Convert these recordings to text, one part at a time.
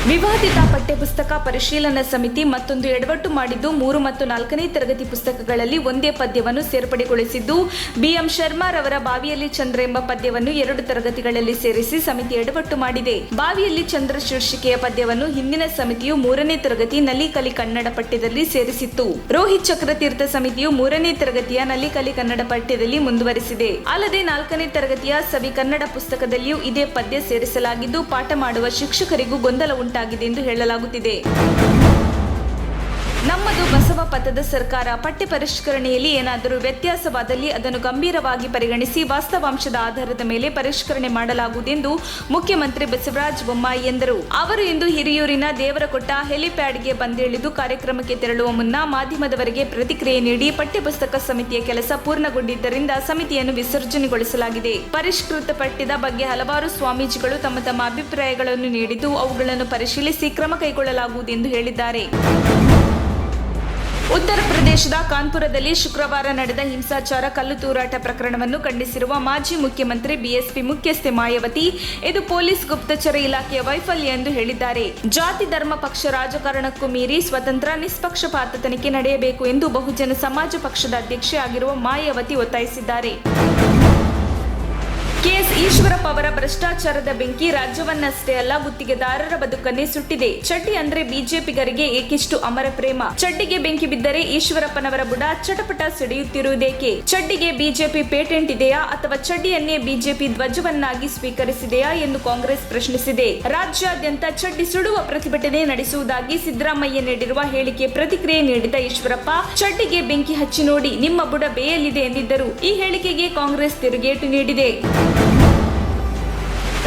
ವಿವಾದಿತ ಪಠ್ಯಪುಸ್ತಕ ಪರಿಶೀಲನಾ ಸಮಿತಿ ಮತ್ತೊಂದು ಎಡವಟ್ಟು ಮಾಡಿದ್ದು 3 ಮತ್ತು 4ನೇ ತರಗತಿ ಪುಸ್ತಕಗಳಲ್ಲಿ ಒಂದೇ ಪದ್ಯವನ್ನು ಸೇರ್ಪಡೆಗೊಳಿಸಿದ್ದು ಬಿಎಂ ಶರ್ಮಾರವರ ಬಾವಿಯಲ್ಲಿ ಚಂದ್ರ ಎಂಬ ಪದ್ಯವನ್ನು 2 ತರಗತಿಗಳಲ್ಲಿ ಸೇರಿಸಿ ಸಮಿತಿ ಎಡವಟ್ಟು ಮಾಡಿದೆ. ಬಾವಿಯಲ್ಲಿ ಚಂದ್ರ ಶೀರ್ಷಿಕೆಯ ಪದ್ಯವನ್ನು ಹಿಂದಿನ ಸಮಿತಿಯು 3ನೇ ತರಗತಿ ನಲಿಕಲಿ ಕನ್ನಡ ಪಠ್ಯದಲ್ಲಿ ಸೇರಿಸಿತ್ತು. ರೋಹಿತ್ ಚಕ್ರತೀರ್ಥ ಸಮಿತಿಯು 3ನೇ ತರಗತಿಯ ನಲಿಕಲಿ ಕನ್ನಡ ಪಠ್ಯದಲ್ಲಿ ಮುಂದುವರಿಸಿದೆ. ಅಲ್ಲದೆ 4ನೇ ತರಗತಿಯ ಸವಿ ಕನ್ನಡ ಪುಸ್ತಕದಲ್ಲಿಯೂ ಇದೇ ಪದ್ಯ ಸೇರಿಸಲಾಗಿದ್ದು ಪಾಠ ಮಾಡುವ ಶಿಕ್ಷಕರಿಗೂ ಗೊಂದಲ ಉಂಟಾಗಿದೆ ಎಂದು ಹೇಳಲಾಗುತ್ತಿದೆ. ನಮ್ಮದು ಬಸವ ಪಥದ ಸರ್ಕಾರ. ಪಠ್ಯ ಪರಿಷ್ಕರಣೆಯಲ್ಲಿ ಏನಾದರೂ ವ್ಯತ್ಯಾಸವಾದಲ್ಲಿ ಅದನ್ನು ಗಂಭೀರವಾಗಿ ಪರಿಗಣಿಸಿ ವಾಸ್ತವಾಂಶದ ಆಧಾರದ ಮೇಲೆ ಪರಿಷ್ಕರಣೆ ಮಾಡಲಾಗುವುದೆಂದು ಮುಖ್ಯಮಂತ್ರಿ ಬಸವರಾಜ ಬೊಮ್ಮಾಯಿ ಎಂದರು. ಅವರು ಇಂದು ಹಿರಿಯೂರಿನ ದೇವರಕೊಟ್ಟ ಹೆಲಿಪ್ಯಾಡ್ಗೆ ಬಂದಿಳಿದು ಕಾರ್ಯಕ್ರಮಕ್ಕೆ ತೆರಳುವ ಮುನ್ನ ಮಾಧ್ಯಮದವರಿಗೆ ಪ್ರತಿಕ್ರಿಯೆ ನೀಡಿ ಪಠ್ಯಪುಸ್ತಕ ಸಮಿತಿಯ ಕೆಲಸ ಪೂರ್ಣಗೊಂಡಿದ್ದರಿಂದ ಸಮಿತಿಯನ್ನು ವಿಸರ್ಜನೆಗೊಳಿಸಲಾಗಿದೆ. ಪರಿಷ್ಕೃತ ಪಠ್ಯದ ಬಗ್ಗೆ ಹಲವಾರು ಸ್ವಾಮೀಜಿಗಳು ತಮ್ಮ ಅಭಿಪ್ರಾಯಗಳನ್ನು ನೀಡಿದ್ದು ಅವುಗಳನ್ನು ಪರಿಶೀಲಿಸಿ ಕ್ರಮ ಕೈಗೊಳ್ಳಲಾಗುವುದು ಎಂದು ಹೇಳಿದ್ದಾರೆ. ಉತ್ತರ ಪ್ರದೇಶದ ಕಾನ್ಪುರದಲ್ಲಿ ಶುಕ್ರವಾರ ನಡೆದ ಹಿಂಸಾಚಾರ ಕಲ್ಲು ತೂರಾಟ ಪ್ರಕರಣವನ್ನು ಖಂಡಿಸಿರುವ ಮಾಜಿ ಮುಖ್ಯಮಂತ್ರಿ ಬಿಎಸ್ಪಿ ಮುಖ್ಯಸ್ಥೆ ಮಾಯಾವತಿ, ಇದು ಪೊಲೀಸ್ ಗುಪ್ತಚರ ಇಲಾಖೆಯ ವೈಫಲ್ಯ ಎಂದು ಹೇಳಿದ್ದಾರೆ. ಜಾತಿ ಧರ್ಮ ಪಕ್ಷ ರಾಜಕಾರಣಕ್ಕೂ ಮೀರಿ ಸ್ವತಂತ್ರ ನಿಷ್ಪಕ್ಷಪಾತ ತನಿಖೆ ನಡೆಯಬೇಕು ಎಂದು ಬಹುಜನ ಸಮಾಜ ಪಕ್ಷದ ಅಧ್ಯಕ್ಷೆ ಆಗಿರುವ ಮಾಯಾವತಿ ಒತ್ತಾಯಿಸಿದ್ದಾರೆ. ಕೆಎಸ್ ಈಶ್ವರಪ್ಪ ಅವರ ಭ್ರಷ್ಟಾಚಾರದ ಬೆಂಕಿ ರಾಜ್ಯವನ್ನಷ್ಟೇ ಅಲ್ಲ ಗುತ್ತಿಗೆದಾರರ ಬದುಕನ್ನೇ ಸುಟ್ಟಿದೆ. ಚಡ್ಡಿ ಅಂದ್ರೆ ಬಿಜೆಪಿಗರಿಗೆ ಏಕಿಷ್ಟು ಅಮರ ಪ್ರೇಮ. ಚಡ್ಡಿಗೆ ಬೆಂಕಿ ಬಿದ್ದರೆ ಈಶ್ವರಪ್ಪನವರ ಬುಡ ಚಟಪಟ ಸಿಡಿಯುತ್ತಿರುವುದೇಕೆ? ಚಡ್ಡಿಗೆ ಬಿಜೆಪಿ ಪೇಟೆಂಟ್ ಇದೆಯಾ ಅಥವಾ ಚಡ್ಡಿಯನ್ನೇ ಬಿಜೆಪಿ ಧ್ವಜವನ್ನಾಗಿ ಸ್ವೀಕರಿಸಿದೆಯಾ ಎಂದು ಕಾಂಗ್ರೆಸ್ ಪ್ರಶ್ನಿಸಿದೆ. ರಾಜ್ಯಾದ್ಯಂತ ಚಡ್ಡಿ ಸುಡುವ ಪ್ರತಿಭಟನೆ ನಡೆಸುವುದಾಗಿ ಸಿದ್ದರಾಮಯ್ಯ ನೀಡಿರುವ ಹೇಳಿಕೆ ಪ್ರತಿಕ್ರಿಯೆ ನೀಡಿದ ಈಶ್ವರಪ್ಪ, ಚಡ್ಡಿಗೆ ಬೆಂಕಿ ಹಚ್ಚಿ ನೋಡಿ, ನಿಮ್ಮ ಬುಡ ಬೇಯಲಿದೆ ಎಂದಿದ್ದರು. ಈ ಹೇಳಿಕೆಗೆ ಕಾಂಗ್ರೆಸ್ ತಿರುಗೇಟು ನೀಡಿದೆ.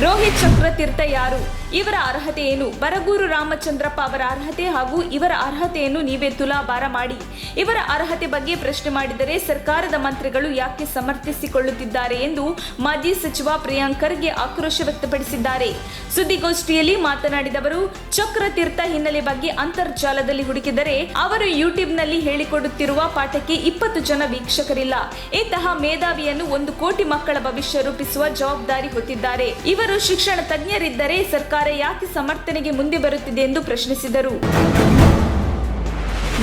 ರೋಹಿತ್ ಚಕ್ರತೀರ್ಥ ಯಾರು? ಇವರ ಅರ್ಹತೆ ಏನು? ಬರಗೂರು ರಾಮಚಂದ್ರಪ್ಪ ಅವರ ಅರ್ಹತೆ ಹಾಗೂ ಇವರ ಅರ್ಹತೆಯನ್ನು ನೀವೇ ತುಲಾಭಾರ ಮಾಡಿ. ಇವರ ಅರ್ಹತೆ ಬಗ್ಗೆ ಪ್ರಶ್ನೆ ಮಾಡಿದರೆ ಸರ್ಕಾರದ ಮಂತ್ರಿಗಳು ಯಾಕೆ ಸಮರ್ಥಿಸಿಕೊಳ್ಳುತ್ತಿದ್ದಾರೆ ಎಂದು ಮಾಜಿ ಸಚಿವ ಪ್ರಿಯಾಂಕ್ ಖರ್ಗೆ ಆಕ್ರೋಶ ವ್ಯಕ್ತಪಡಿಸಿದ್ದಾರೆ. ಸುದ್ದಿಗೋಷ್ಠಿಯಲ್ಲಿ ಮಾತನಾಡಿದ ಅವರು, ಚಕ್ರತೀರ್ಥ ಹಿನ್ನೆಲೆ ಬಗ್ಗೆ ಅಂತರ್ಜಾಲದಲ್ಲಿ ಹುಡುಕಿದರೆ ಅವರು ಯೂಟ್ಯೂಬ್ನಲ್ಲಿ ಹೇಳಿಕೊಡುತ್ತಿರುವ ಪಾಠಕ್ಕೆ 20 ಜನ ವೀಕ್ಷಕರಿಲ್ಲ. ಇಂತಹ ಮೇಧಾವಿಯನ್ನು 1 ಕೋಟಿ ಮಕ್ಕಳ ಭವಿಷ್ಯ ರೂಪಿಸುವ ಜವಾಬ್ದಾರಿ ಹೊತ್ತಿದ್ದಾರೆ. ಇವರು ಶಿಕ್ಷಣ ತಜ್ಞರಿದ್ದರೆ ಸರ್ಕಾರ ಯಾಕೆ ಸಮರ್ಥನೆಗೆ ಮುಂದೆ ಬರುತ್ತಿದೆ ಎಂದು ಪ್ರಶ್ನಿಸಿದರು.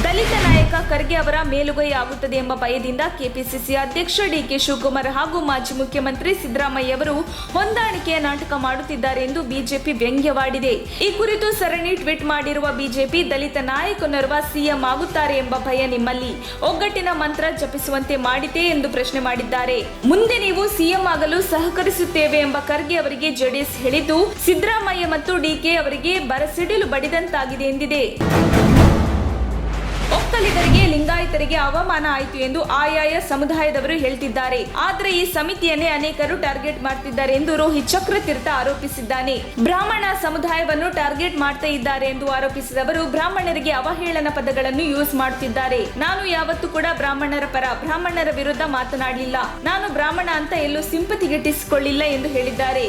ದಲಿತ ನಾಯಕ ಖರ್ಗೆ ಅವರ ಮೇಲುಗೈ ಆಗುತ್ತದೆ ಎಂಬ ಭಯದಿಂದ ಕೆಪಿಸಿಸಿ ಅಧ್ಯಕ್ಷ ಡಿಕೆ ಶಿವಕುಮಾರ್ ಹಾಗೂ ಮಾಜಿ ಮುಖ್ಯಮಂತ್ರಿ ಸಿದ್ದರಾಮಯ್ಯ ಅವರು ಹೊಂದಾಣಿಕೆಯ ನಾಟಕ ಮಾಡುತ್ತಿದ್ದಾರೆ ಎಂದು ಬಿಜೆಪಿ ವ್ಯಂಗ್ಯವಾಡಿದೆ. ಈ ಕುರಿತು ಸರಣಿ ಟ್ವೀಟ್ ಮಾಡಿರುವ ಬಿಜೆಪಿ, ದಲಿತ ನಾಯಕನೋರ್ವ ಸಿಎಂ ಆಗುತ್ತಾರೆ ಎಂಬ ಭಯ ನಿಮ್ಮಲ್ಲಿ ಒಗ್ಗಟ್ಟಿನ ಮಂತ್ರ ಜಪಿಸುವಂತೆ ಮಾಡಿದೆ ಎಂದು ಪ್ರಶ್ನೆ ಮಾಡಿದ್ದಾರೆ. ಮುಂದೆ ನೀವು ಸಿಎಂ ಆಗಲು ಸಹಕರಿಸುತ್ತೇವೆ ಎಂಬ ಖರ್ಗೆ ಅವರಿಗೆ ಜೆಡಿಎಸ್ ಹೇಳಿದ್ದು ಸಿದ್ದರಾಮಯ್ಯ ಮತ್ತು ಡಿಕೆ ಅವರಿಗೆ ಬರಸಿಡಿಲು ಬಡಿದಂತಾಗಿದೆ ಎಂದಿದೆ. ಒಕ್ಕಲಿಗರಿಗೆ ಲಿಂಗಾಯತರಿಗೆ ಅವಮಾನ ಆಯಿತು ಎಂದು ಆಯಾಯ ಸಮುದಾಯದವರು ಹೇಳ್ತಿದ್ದಾರೆ. ಆದರೆ ಈ ಸಮಿತಿಯನ್ನೇ ಅನೇಕರು ಟಾರ್ಗೆಟ್ ಮಾಡ್ತಿದ್ದಾರೆ ಎಂದು ರೋಹಿತ್ ಚಕ್ರತೀರ್ಥ ಆರೋಪಿಸಿದ್ದಾನೆ. ಬ್ರಾಹ್ಮಣ ಸಮುದಾಯವನ್ನು ಟಾರ್ಗೆಟ್ ಮಾಡ್ತಾ ಇದ್ದಾರೆ ಎಂದು ಆರೋಪಿಸಿದವರು, ಬ್ರಾಹ್ಮಣರಿಗೆ ಅವಹೇಳನ ಪದಗಳನ್ನು ಯೂಸ್ ಮಾಡುತ್ತಿದ್ದಾರೆ. ನಾನು ಯಾವತ್ತೂ ಕೂಡ ಬ್ರಾಹ್ಮಣರ ಪರ, ಬ್ರಾಹ್ಮಣರ ವಿರುದ್ಧ ಮಾತನಾಡಲಿಲ್ಲ. ನಾನು ಬ್ರಾಹ್ಮಣ ಅಂತ ಎಲ್ಲೂ ಸಿಂಪತಿಗಿಟ್ಟಿಸಿಕೊಳ್ಳಿಲ್ಲ ಎಂದು ಹೇಳಿದ್ದಾರೆ.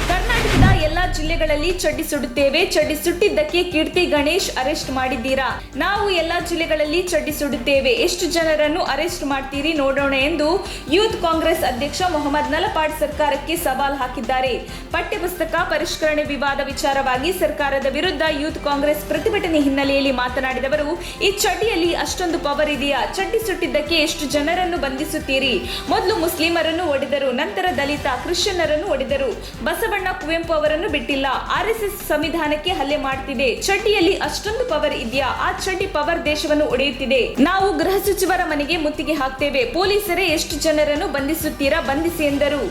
ಕರ್ನಾಟಕದ ಎಲ್ಲಾ ಜಿಲ್ಲೆಗಳಲ್ಲಿ ಚಡ್ಡಿ ಸುಡುತ್ತೇವೆ. ಚಡ್ಡಿ ಸುಟ್ಟಿದ್ದಕ್ಕೆ ಕೀರ್ತಿ ಗಣೇಶ್ ಅರೆಸ್ಟ್ ಮಾಡಿದ್ದೀರಾ? ನಾವು ಎಲ್ಲಾ ಜಿಲ್ಲೆಗಳಲ್ಲಿ ಚಡ್ಡಿ ಸುಡುತ್ತೇವೆ. ಎಷ್ಟು ಜನರನ್ನು ಅರೆಸ್ಟ್ ಮಾಡ್ತೀರಿ ನೋಡೋಣ ಎಂದು ಯೂತ್ ಕಾಂಗ್ರೆಸ್ ಅಧ್ಯಕ್ಷ ಮೊಹಮ್ಮದ್ ನಲಪಾಡ್ ಸರ್ಕಾರಕ್ಕೆ ಸವಾಲ್ ಹಾಕಿದ್ದಾರೆ. ಪಠ್ಯಪುಸ್ತಕ ಪರಿಷ್ಕರಣೆ ವಿವಾದ ವಿಚಾರವಾಗಿ ಸರ್ಕಾರದ ವಿರುದ್ಧ ಯೂತ್ ಕಾಂಗ್ರೆಸ್ ಪ್ರತಿಭಟನೆ ಹಿನ್ನೆಲೆಯಲ್ಲಿ ಮಾತನಾಡಿದವರು, ಈ ಚಡ್ಡಿಯಲ್ಲಿ ಅಷ್ಟೊಂದು ಪವರ್ ಇದೆಯಾ? ಚಡ್ಡಿ ಸುಟ್ಟಿದ್ದಕ್ಕೆ ಎಷ್ಟು ಜನರನ್ನು ಬಂಧಿಸುತ್ತೀರಿ? ಮೊದಲು ಮುಸ್ಲಿಮರನ್ನು ಹೊಡೆದರು, ನಂತರ ದಲಿತ ಕ್ರಿಶ್ಚಿಯನ್ನರನ್ನು ಹೊಡೆದರು. ಬಸವಣ್ಣ ಕುವೆಂಪು ಅವರನ್ನು ಬಿಟ್ಟಿಲ್ಲ. ಆರ್ಎಸ್ಎಸ್ ಸಂವಿಧಾನಕ್ಕೆ ಹಲ್ಲೆ ಮಾಡ್ತಿದೆ. ಚಡ್ಡಿಯಲ್ಲಿ ಅಷ್ಟೊಂದು ಪವರ್ ಇದೆಯಾ? ಆ ಚಡ್ಡಿ ಪವರ್ ದೇಶವನ್ನು ಒಡೆಯುತ್ತಿದೆ. ನಾವು ಗೃಹ ಸಚಿವರ ಮನೆಗೆ ಮುತ್ತಿಗೆ ಹಾಕ್ತೇವೆ. ಪೊಲೀಸರೇ ಎಷ್ಟು ಜನರನ್ನು ಬಂಧಿಸುತ್ತೀರಾ? ಬಂಧಿಸಿ ಎಂದರು.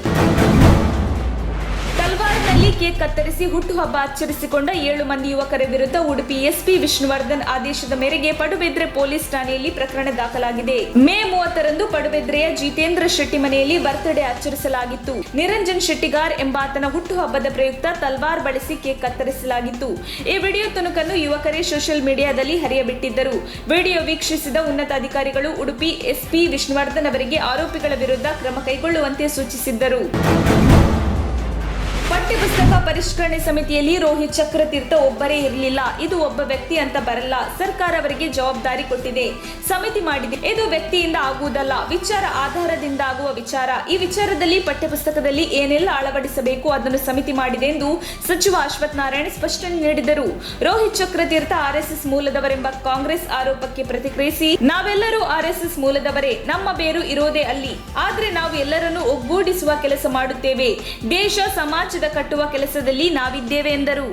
ತಲ್ವಾರ್ನಲ್ಲಿ ಕೇಕ್ ಕತ್ತರಿಸಿ ಹುಟ್ಟುಹಬ್ಬ ಆಚರಿಸಿಕೊಂಡ 7 ಮಂದಿ ಯುವಕರ ವಿರುದ್ಧ ಉಡುಪಿ ಎಸ್ಪಿ ವಿಷ್ಣುವರ್ಧನ್ ಆದೇಶದ ಮೇರೆಗೆ ಪಡುಬಿದ್ರೆ ಪೊಲೀಸ್ ಠಾಣೆಯಲ್ಲಿ ಪ್ರಕರಣ ದಾಖಲಾಗಿದೆ. ಮೇ 30ರಂದು ಪಡುಬಿದ್ರೆಯ ಜಿತೇಂದ್ರ ಶೆಟ್ಟಿ ಮನೆಯಲ್ಲಿ ಬರ್ತ್ಡೇ ಆಚರಿಸಲಾಗಿತ್ತು. ನಿರಂಜನ್ ಶೆಟ್ಟಿಗಾರ್ ಎಂಬಾತನ ಹುಟ್ಟುಹಬ್ಬದ ಪ್ರಯುಕ್ತ ತಲ್ವಾರ್ ಬಳಸಿ ಕೇಕ್ ಕತ್ತರಿಸಲಾಗಿತ್ತು. ಈ ವಿಡಿಯೋ ತುಣುಕನ್ನು ಯುವಕರೇ ಸೋಷಿಯಲ್ ಮೀಡಿಯಾದಲ್ಲಿ ಹರಿಯಬಿಟ್ಟಿದ್ದರು. ವಿಡಿಯೋ ವೀಕ್ಷಿಸಿದ ಉನ್ನತ ಅಧಿಕಾರಿಗಳು ಉಡುಪಿ ಎಸ್ಪಿ ವಿಷ್ಣುವರ್ಧನ್ ಅವರಿಗೆ ಆರೋಪಿಗಳ ವಿರುದ್ಧ ಕ್ರಮ ಕೈಗೊಳ್ಳುವಂತೆ ಸೂಚಿಸಿದ್ದರು. ಪಠ್ಯಪುಸ್ತಕ ಪರಿಷ್ಕರಣೆ ಸಮಿತಿಯಲ್ಲಿ ರೋಹಿತ್ ಚಕ್ರತೀರ್ಥ ಒಬ್ಬರೇ ಇರಲಿಲ್ಲ. ಇದು ಒಬ್ಬ ವ್ಯಕ್ತಿ ಅಂತ ಬರಲ್ಲ. ಸರ್ಕಾರ ಅವರಿಗೆ ಜವಾಬ್ದಾರಿ ಕೊಟ್ಟಿದೆ, ಸಮಿತಿ ಮಾಡಿದೆ. ಇದು ವ್ಯಕ್ತಿಯಿಂದ ಆಗುವುದಲ್ಲ, ವಿಚಾರ ಆಧಾರದಿಂದ ಆಗುವ ವಿಚಾರ. ಈ ವಿಚಾರದಲ್ಲಿ ಪಠ್ಯಪುಸ್ತಕದಲ್ಲಿ ಏನೆಲ್ಲ ಅಳವಡಿಸಬೇಕು ಅದನ್ನು ಸಮಿತಿ ಮಾಡಿದೆ ಎಂದು ಸಚಿವ ಅಶ್ವಥ್ ನಾರಾಯಣ ಸ್ಪಷ್ಟನೆ ನೀಡಿದರು. ರೋಹಿತ್ ಚಕ್ರತೀರ್ಥ ಆರ್ಎಸ್ಎಸ್ ಮೂಲದವರೆಂಬ ಕಾಂಗ್ರೆಸ್ ಆರೋಪಕ್ಕೆ ಪ್ರತಿಕ್ರಿಯಿಸಿ, ನಾವೆಲ್ಲರೂ ಆರ್ಎಸ್ಎಸ್ ಮೂಲದವರೇ, ನಮ್ಮ ಬೇರು ಇರೋದೇ ಅಲ್ಲಿ. ಆದ್ರೆ ನಾವು ಎಲ್ಲರನ್ನೂ ಒಗ್ಗೂಡಿಸುವ ಕೆಲಸ ಮಾಡುತ್ತೇವೆ. ದೇಶ ಸಮಾಜದ ಕಟ್ಟುವ ಕೆಲಸದಲ್ಲಿ ನಾವಿದ್ದೇವೆ ಎಂದರು.